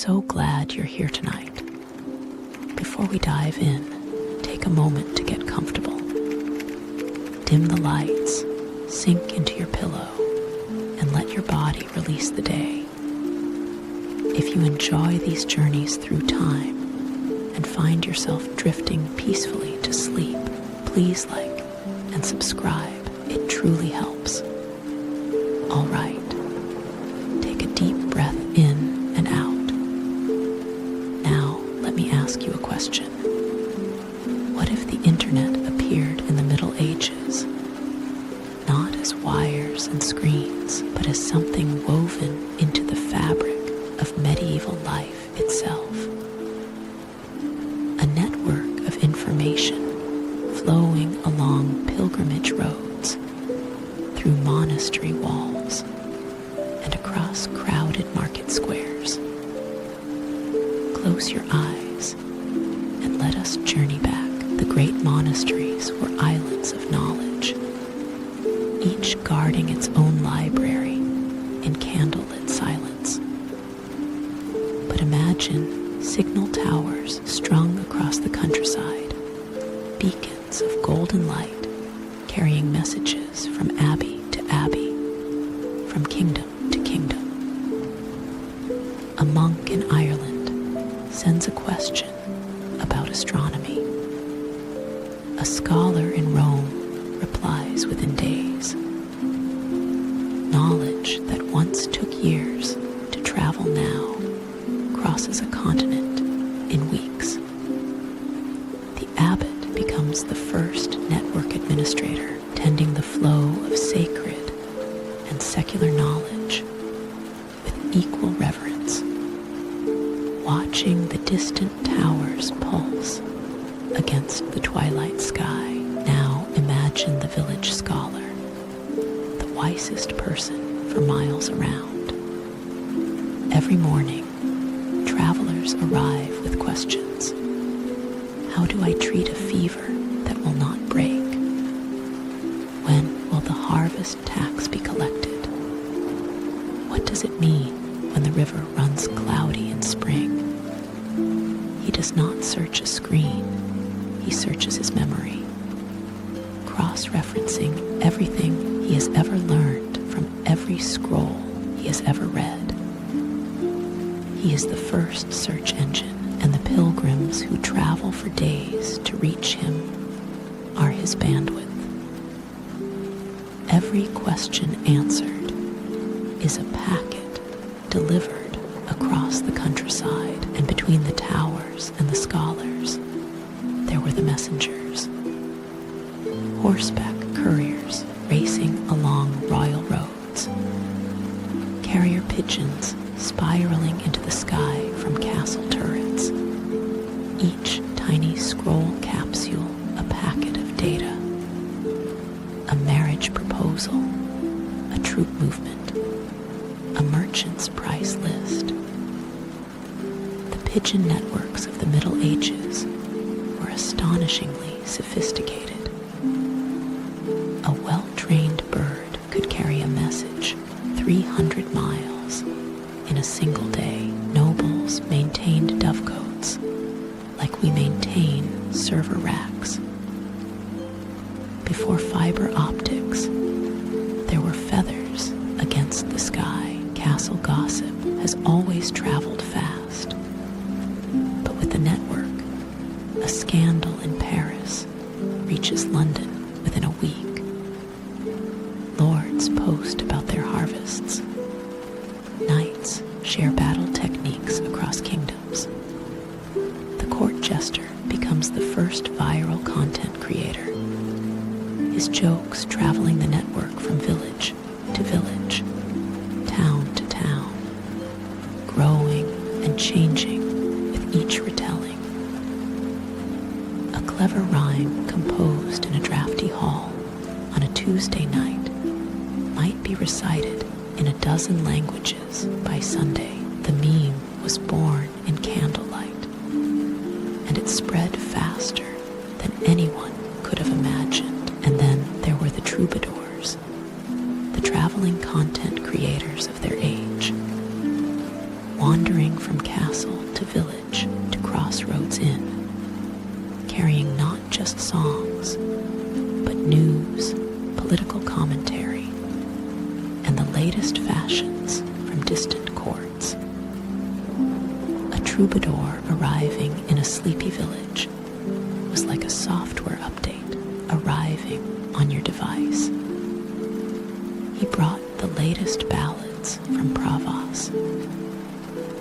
so glad you're here tonight. Before we dive in, take a moment to get comfortable. Dim the lights, sink into your pillow, and let your body release the day. If you enjoy these journeys through time and find yourself drifting peacefully to sleep, please like and subscribe. It truly helps. All right, take a deep breath in and out. Now, let me ask you a question. What if the internet appeared in the Middle Ages? Not as wires and screens, but as something woven into the fabric of medieval life itself. A network of information flowing along pilgrimage roads, through monastery walls, and across crowded market squares. Close your eyes and let us journey back. The great monasteries were islands of knowledge, each guarding its own library in candlelit silence. But imagine signal towers strung across the countryside, beacons of golden light carrying messages from abbey to abbey, from kingdom to kingdom. A monk in Ireland sends a question about astronomy. A scholar in Rome replies within days. Knowledge that once took years to travel now crosses a continent in weeks. The abbot becomes the first network administrator, tending the flow of sacred and secular knowledge with equal reverence, watching the distant towers pulse against the twilight sky. Now imagine the village scholar, the wisest person for miles around. Every morning, travelers arrive with questions. How do I treat a fever that will not break? When will the harvest tax be collected? What does it mean when the river runs cloudy in spring? He does not search a screen, he searches his memory, cross-referencing everything he has ever learned from every scroll he has ever read. He is the first search engine, and the pilgrims who travel for days to reach him are his bandwidth. Every question answered is a packet delivered across the countryside, and between the towers and the scholars, there were the messengers, horseback couriers racing along royal roads, carrier pigeons spiraling into the sky from castle turrets, each tiny scroll capsule a packet of data, a marriage proposal, a troop movement, a merchant's price list. The pigeon networks of the Middle Ages were astonishingly sophisticated. A well-trained bird could carry a message 300 miles in a single day. Nobles maintained dovecotes like we maintain server racks. Before fiber optics, there were feathers against the sky. Castle gossip has always traveled fast. But with the network, a scandal in Paris reaches London within a week. Lords post about their harvests. Knights share battle techniques across kingdoms. The court jester becomes the first viral content creator, his jokes traveling the network from village to village, town to town, growing and changing with each retelling. A clever rhyme composed in a drafty hall on a Tuesday night might be recited in a dozen languages by Sunday. The meme was born in candlelight, and it spread faster than anyone could have imagined. And then there were the troubadours, the traveling content creators of their age. wandering from castle to village to crossroads inn, carrying not just songs, but news, political commentary, and the latest fashions from distant courts. A troubadour arriving in a sleepy village was like a software update arriving on your device. He brought the latest ballads from Provence.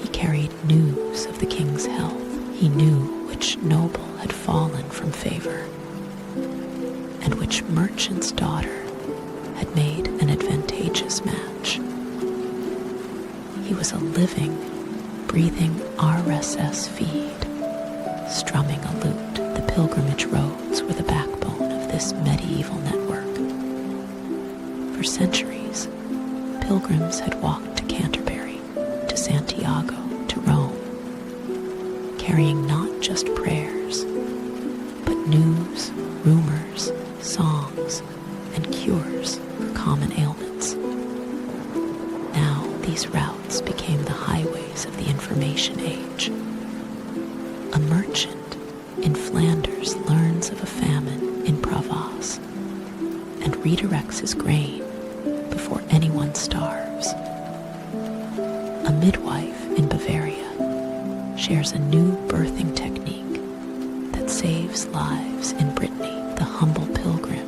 He carried news of the king's health. He knew which noble had fallen from favor, and which merchant's daughter had made an advantageous match. He was a living, breathing RSS feed, strumming a lute. The pilgrimage roads were the backbone of this medieval network. For centuries, pilgrims had walked to Canterbury, to Santiago, to Rome, carrying not just prayers, but news, rumors, songs, and cures for common ailments. Now these routes became the highways of the information age. A merchant in Flanders learns of a famine in Provence and redirects his grain before anyone starves. A midwife in Bavaria shares a new birthing technique that saves lives in Brittany. The humble pilgrim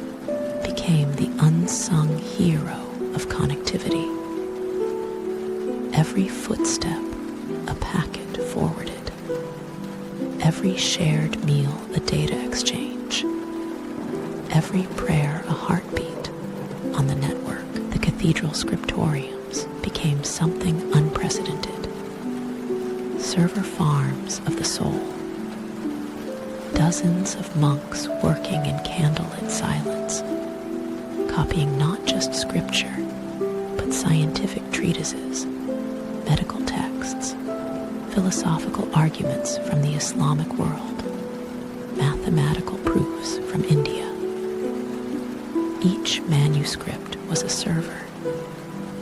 became the unsung hero of connectivity. Every footstep a packet forwarded. Every shared meal a data exchange. Every prayer a heartbeat on the network. The cathedral scriptoriums became something unprecedented. Server farms of the soul. Dozens of monks working in candlelit silence, copying not just scripture, but scientific treatises, medical texts, philosophical arguments from the Islamic world, mathematical proofs from India. Each manuscript was a server,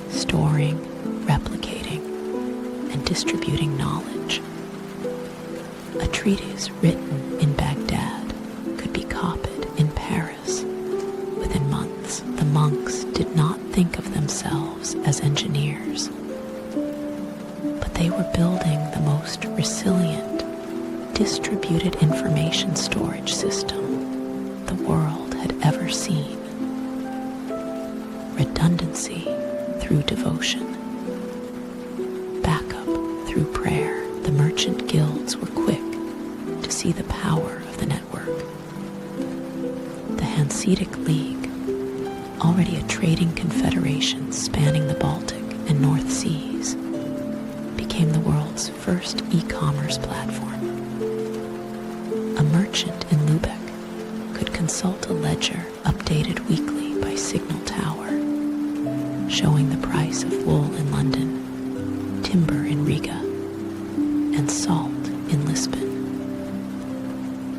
storing, replicating, and distributing knowledge. A treatise written in Baghdad could be copied in Paris within months. The monks did not think of themselves as engineers, but they were building the most resilient, distributed information storage system the world had ever seen. Redundancy through devotion. Backup through prayer. The merchant guilds were quick to see the power of the network. The Hanseatic League, already a trading confederation spanning the Baltic and North Seas, became the world's first e-commerce platform. A merchant in Lubeck could consult a ledger updated weekly by Signal Tower, showing the price of wool in London, timber in Riga, and salt in Lisbon.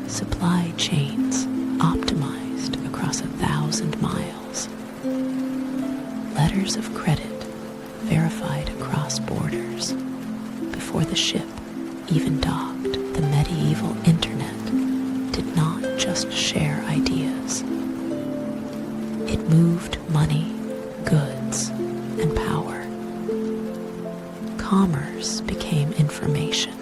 Supply chains optimized across 1,000 miles. Letters of credit verified across borders before the ship even docked. The medieval internet did not just share ideas. It moved money, goods, and power. Commerce became information,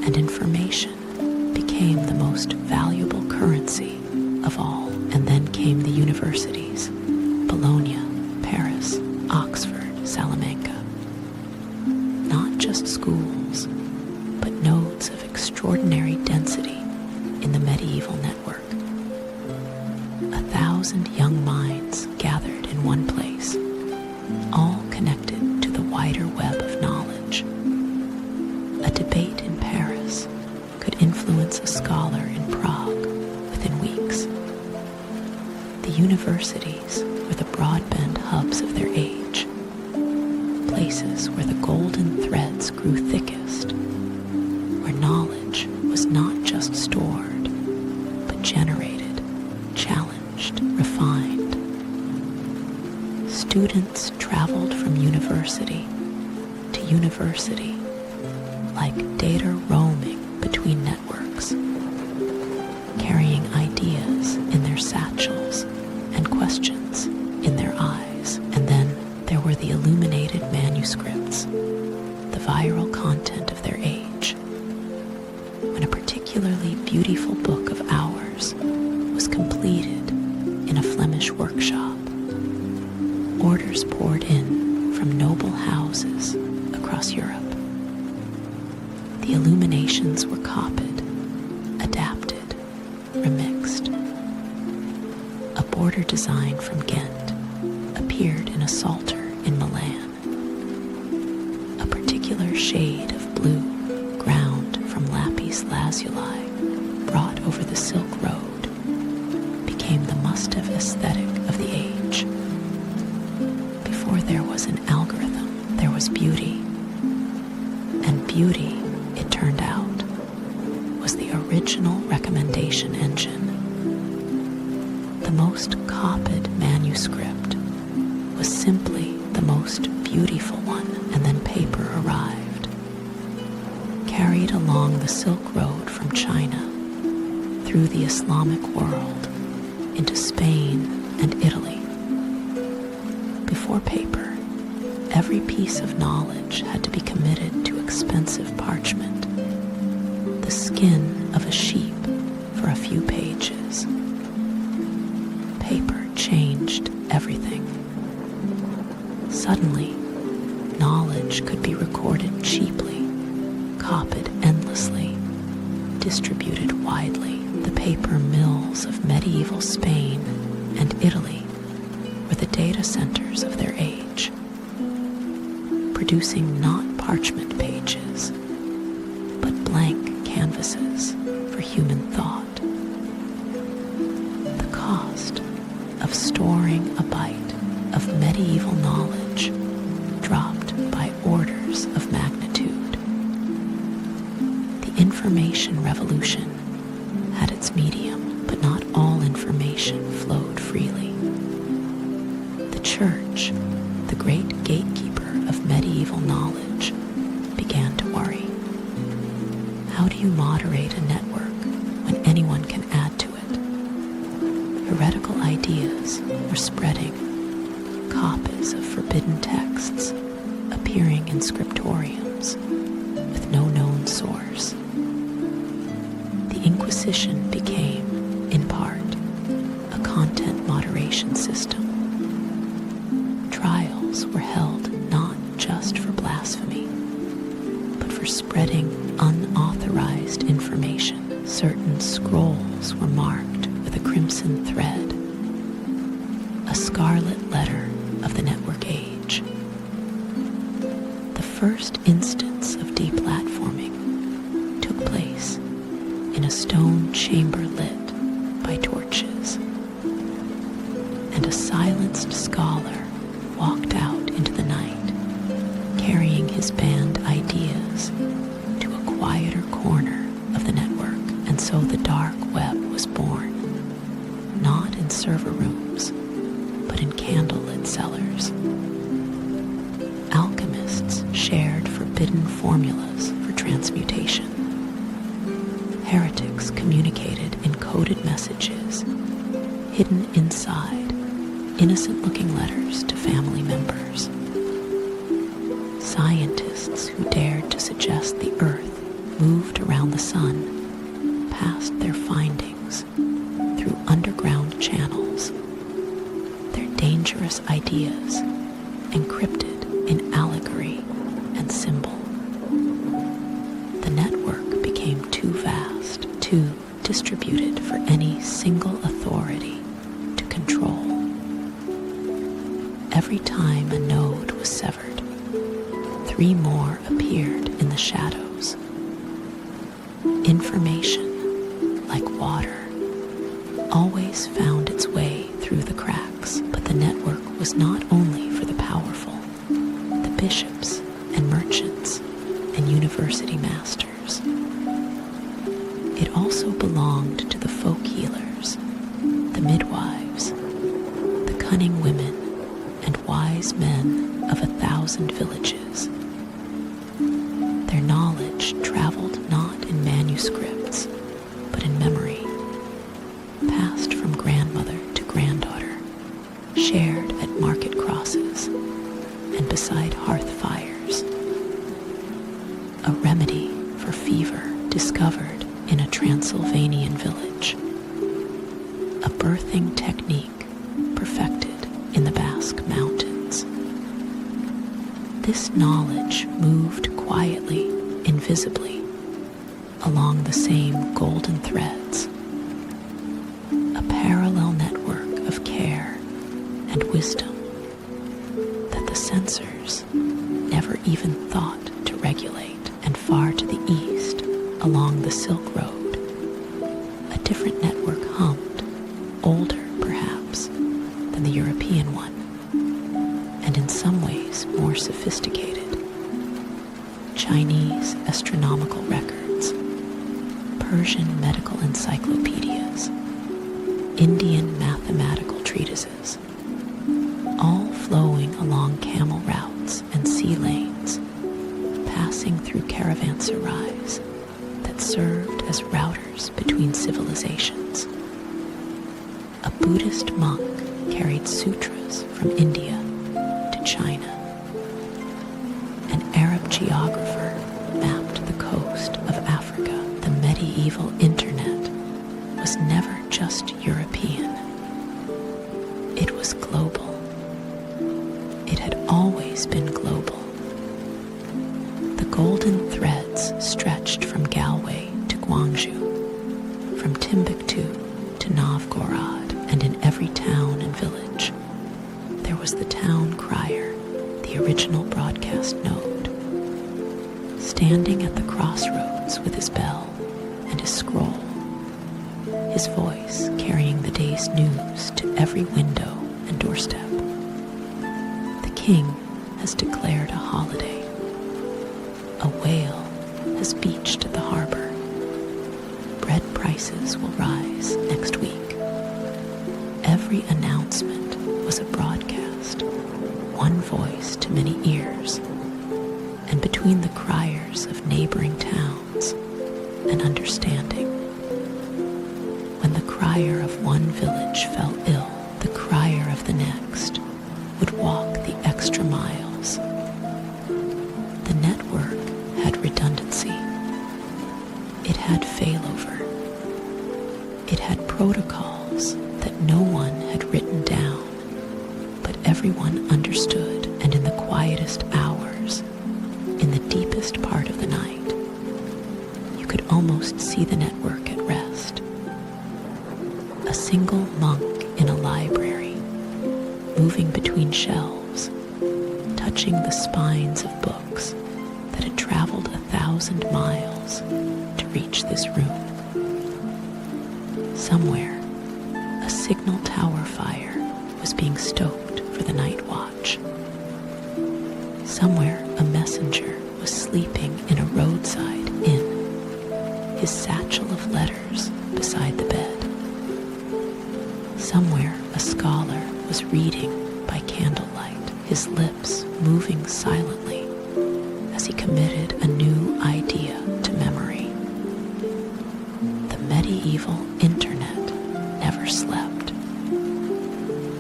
and information became the most valuable currency of all. And then came the universities: Bologna, Paris, Oxford, Salamanca. Not just schools, but nodes of extraordinary density in the medieval network. 1,000 young minds gathered in one place, all connected to the wider web of knowledge. A debate in Paris could influence a scholar in Prague within weeks. The universities were the broadband hubs of their age, places where the golden threads grew thickest, where knowledge was not just stored, but generated, challenged, refined, university, like data roaming between networks, carrying ideas in their satchels and questions in their eyes. And then there were the illuminated manuscripts, the viral content of their age. When a particularly beautiful book of hours was completed in a Flemish workshop, orders poured in from noble houses across Europe. The illuminations were copied, adapted, remixed. A border design from Ghent appeared in a psalter in Milan. A particular shade of blue, ground from lapis lazuli, brought over the Silk Road, became the must-have aesthetic of the age. Before there was an algorithm, there was beauty. And beauty, it turned out, was the original recommendation engine. The most copied manuscript was simply the most beautiful one, and then paper arrived, carried along the Silk Road from China, through the Islamic world, into Spain and Italy. Before paper, every piece of knowledge had to be committed to expensive parchment, the skin of a sheep for a few pages. Paper changed everything. Suddenly, knowledge could be recorded cheaply, copied endlessly, distributed widely. The paper mills of medieval Spain and Italy were the data centers of their age, producing not parchment pages, but blank canvases for human thought. The cost of storing a byte of medieval knowledge dropped by orders of magnitude. The information revolution had its medium, but not all information flowed freely. The church, the great gatekeeper of medieval knowledge, began to worry. How do you moderate a network when anyone can add to it? Heretical ideas were spreading. Copies of forbidden texts appearing in scriptoriums with no known source. The Inquisition became, in part, a content moderation system. Trials were held not just for blasphemy, but for spreading unauthorized information. Certain scrolls were marked with a crimson thread, a scarlet letter of the network age. The first instance of deplatforming took place in a stone chamber lit by torches, and a silenced scholar walked out into the night, carrying his banned ideas to a quieter corner of the network. And so the dark web was born, not in server rooms, but in candlelit cellars. Alchemists shared forbidden formulas for transmutation. Heretics communicated encoded messages hidden inside innocent-looking letters to family members. Scientists who dared to suggest the Earth moved around the sun passed their findings through underground channels, their dangerous ideas encrypted in allegory and symbol. The network became too vast, too distributed for any single authority to control. Every time a node was severed, 3 more appeared in the shadows. Information, like water, always found its way through the cracks, but the network was not only for the powerful, the bishops and merchants and university masters. It also belonged to the folk healers, the midwives, the cunning women, and wise men of 1,000 villages, a remedy for fever discovered in a Transylvanian village, a birthing technique perfected in the Basque Mountains. This knowledge moved quietly, invisibly, along the same golden threads, a parallel network of care and wisdom that the censors never even thought to regulate. And far to the east, along the Silk Road, a different network hummed, older perhaps than the European one, and in some ways more sophisticated. Chinese astronomical records, Persian medical encyclopedias, Indian mathematical treatises, all flowing along camel routes and sea lanes, passing through caravanserais that served as routers between civilizations. A Buddhist monk carried sutras from India to China. An Arab geographer mapped the coast of Africa. The medieval internet was never just European. It was global. It had always been global. The golden threads stretched from Galway to Guangzhou, from Timbuktu to Novgorod, and in every town and village, there was the town crier, the original broadcast node, standing at the crossroads with his bell and his scroll, his voice carrying the day's news to every window and doorstep. The king has declared a holiday. A whale has beached at the harbor. Bread prices will rise next week. Every announcement was a broadcast, one voice to many ears, and between the criers of neighboring towns, an understanding. When the crier of one village fell ill, the crier of the next would walk the extra miles. The network had redundancy. It had failover. It had protocols that no one had written down, but everyone understood, and in the quietest hours, in the deepest part of the night, you could almost see the network at rest. A single monk in a library, moving between shelves, touching the spines of books that had traveled 1,000 miles to reach this room. Somewhere, a signal tower fire was being stoked for the night watch. Somewhere, a messenger was sleeping in a roadside inn, his satchel of letters beside the bed. Somewhere, a scholar was reading by candlelight, his lips moving silently as he committed a new idea to memory. The medieval internet never slept.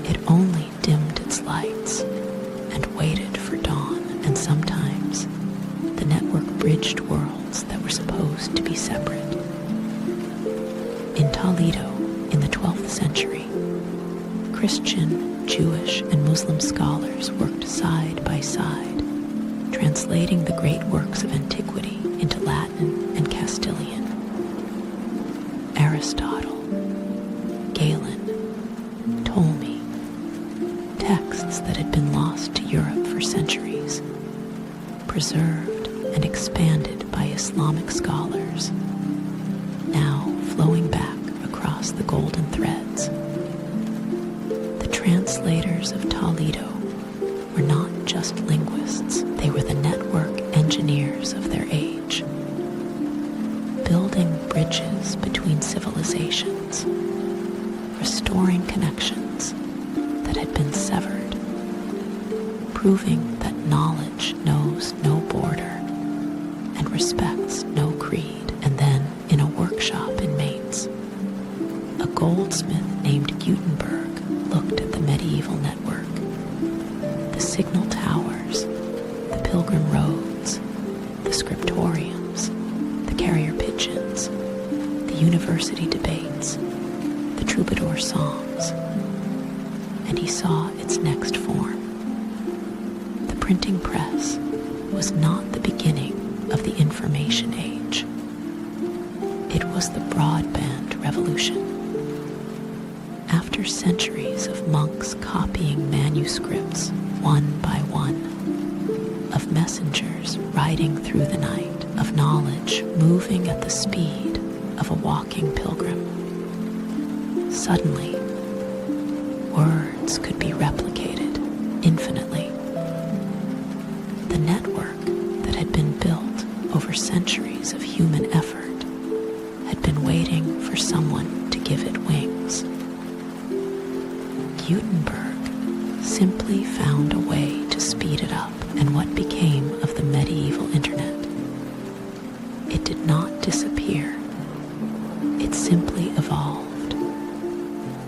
It only dimmed its lights and waited for dawn, and sometimes the network bridged worlds that were supposed to be separate. In Toledo, in the 12th century, Christian, Jewish, and Muslim scholars worked side by side, translating the great works of antiquity into Latin and Castilian. Aristotle, Galen, Ptolemy, texts that had been lost to Europe for centuries, preserved and expanded by Islamic scholars, now flowing back across the golden threads. The translators of Toledo were not just linguists, they were the network engineers of their age, building bridges between civilizations, restoring connections that had been severed, proving that knowledge knows no border and respects no creed. And then, in a workshop in Mainz, a goldsmith named Gutenberg looked at the medieval network, the signal towers, the pilgrim roads, the scriptoriums, the carrier pigeons, the university debates, the troubadour songs, and he saw its next form. The printing press was not the beginning of the information age. It was the broadband revolution. After centuries of monks copying manuscripts one by one, of messengers riding through the night, of knowledge moving at the speed of a walking pilgrim, suddenly words could be replicated infinitely. The network that had been built over centuries of human effort had been waiting for someone to give it wings. Gutenberg simply found a way to speed it up, and what became of the medieval internet? It did not disappear. It simply evolved.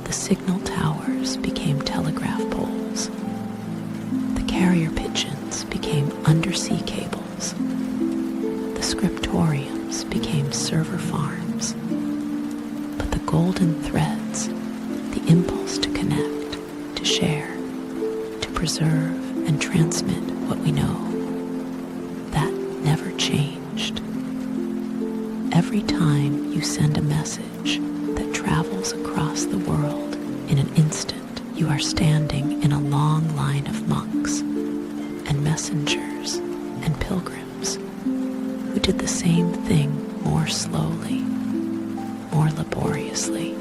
The signal towers became telegraph poles. The carrier pigeons became undersea cables. The scriptoriums became server farms. But the golden threads, the impulse to connect, to share, to preserve and transmit what we know, that never changed. Every time you send a message that travels across the world in an instant, you are standing in a long line of monks and messengers and pilgrims who did the same thing more slowly, more laboriously,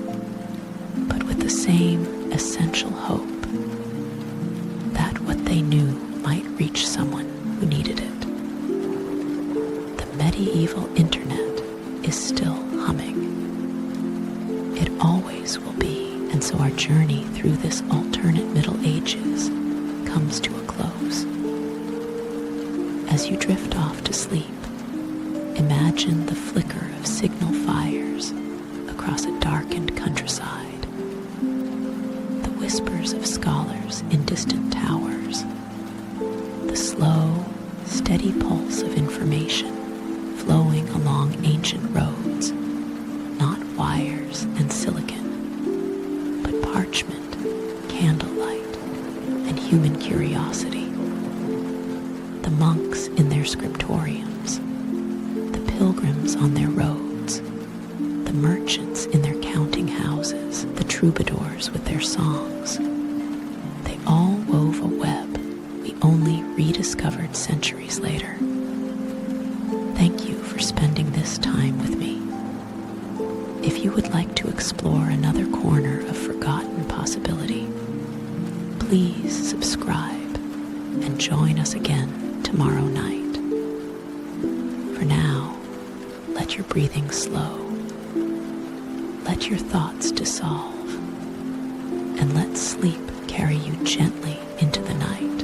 but with the same essential hope that what they knew might reach someone who needed it. The medieval internet is still humming. It always will be, and so our journey through this alternate Middle Ages comes to a close. As you drift off to sleep, imagine the flicker of signal fires across a darkened countryside, the whispers of scholars in distant towers, the slow, steady pulse of information flowing along ancient roads, not wires and silicon, but parchment, candlelight, and human curiosity. The monks in their scriptoriums, the pilgrims on their roads, the merchants in their counting houses, the troubadours with their songs, they all wove a web we only rediscovered centuries later. Thank you for spending this time with me. If you would like to explore another corner of forgotten possibility, please subscribe and join us again tomorrow night. For now, let your breathing slow, let your thoughts dissolve, and let sleep carry you gently into the night.